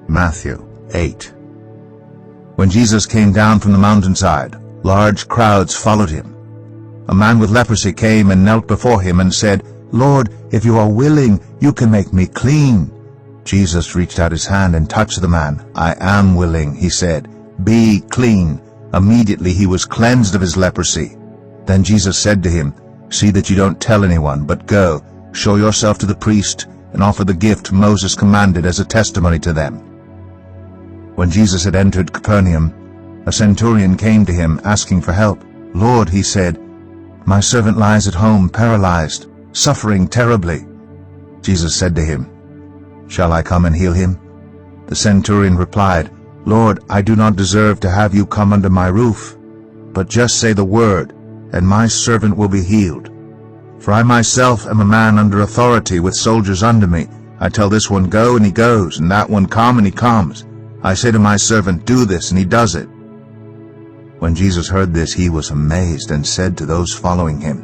Matthew 8. When Jesus came down from the mountainside, large crowds followed him. A man with leprosy came and knelt before him and said, "Lord, if you are willing, you can make me clean." Jesus reached out his hand and touched the man. "I am willing," he said. "Be clean." Immediately he was cleansed of his leprosy. Then Jesus said to him, "See that you don't tell anyone, but go, show yourself to the priest, and offer the gift Moses commanded as a testimony to them." When Jesus had entered Capernaum, a centurion came to him asking for help. "Lord," he said, "my servant lies at home paralyzed, suffering terribly." Jesus said to him, "Shall I come and heal him?" The centurion replied, "Lord, I do not deserve to have you come under my roof, but just say the word, and my servant will be healed. For I myself am a man under authority with soldiers under me. I tell this one, go, and he goes, and that one, come, and he comes. I say to my servant, do this, and he does it." When Jesus heard this, he was amazed and said to those following him,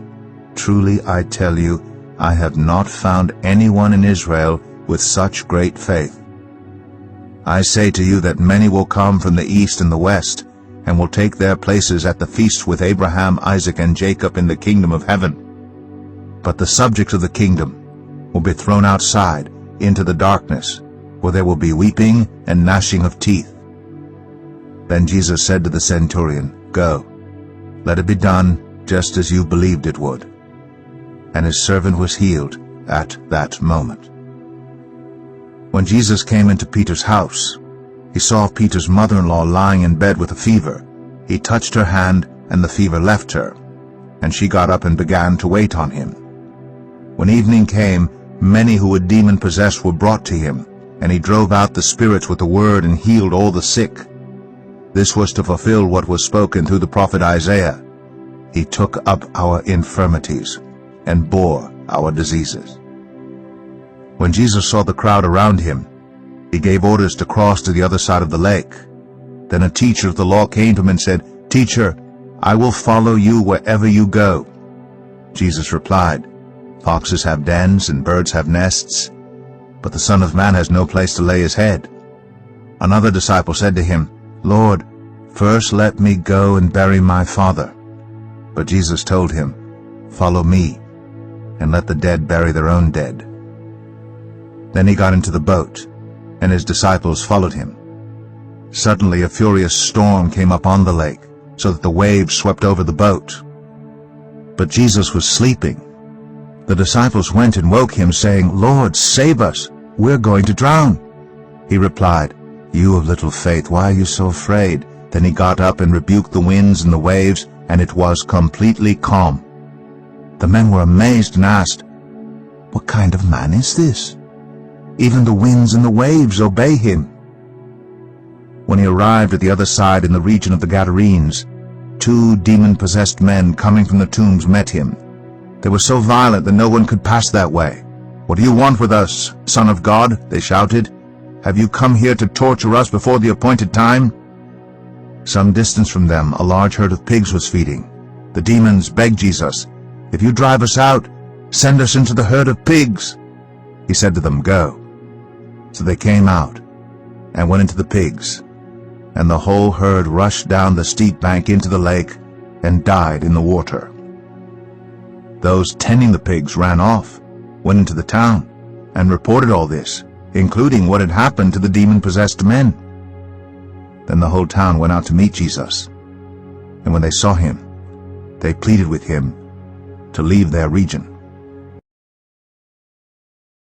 "Truly I tell you, I have not found anyone in Israel with such great faith. I say to you that many will come from the east and the west, and will take their places at the feast with Abraham, Isaac, and Jacob in the kingdom of heaven. But the subjects of the kingdom will be thrown outside into the darkness, where there will be weeping and gnashing of teeth." Then Jesus said to the centurion, "Go, let it be done just as you believed it would." And his servant was healed at that moment. When Jesus came into Peter's house, he saw Peter's mother-in-law lying in bed with a fever. He touched her hand, and the fever left her, and she got up and began to wait on him. When evening came, many who were demon-possessed were brought to him, and he drove out the spirits with the word and healed all the sick. This was to fulfill what was spoken through the prophet Isaiah. He took up our infirmities and bore our diseases. When Jesus saw the crowd around him, he gave orders to cross to the other side of the lake. Then a teacher of the law came to him and said, "Teacher, I will follow you wherever you go." Jesus replied, "Foxes have dens and birds have nests, but the Son of Man has no place to lay his head." Another disciple said to him, "Lord, first let me go and bury my father." But Jesus told him, "Follow me, and let the dead bury their own dead." Then he got into the boat, and his disciples followed him. Suddenly a furious storm came up on the lake, so that the waves swept over the boat. But Jesus was sleeping. The disciples went and woke him, saying, "Lord, save us! We're going to drown." He replied, "You of little faith, why are you so afraid?" Then he got up and rebuked the winds and the waves, and it was completely calm. The men were amazed and asked, "What kind of man is this? Even the winds and the waves obey him." When he arrived at the other side in the region of the Gadarenes, 2 demon-possessed men coming from the tombs met him. They were so violent that no one could pass that way. "What do you want with us, Son of God?" they shouted. "Have you come here to torture us before the appointed time?" Some distance from them, a large herd of pigs was feeding. The demons begged Jesus, "If you drive us out, send us into the herd of pigs." He said to them, "Go." So they came out and went into the pigs, and the whole herd rushed down the steep bank into the lake and died in the water. Those tending the pigs ran off, went into the town, and reported all this, including what had happened to the demon-possessed men. Then the whole town went out to meet Jesus, and when they saw him, they pleaded with him to leave their region.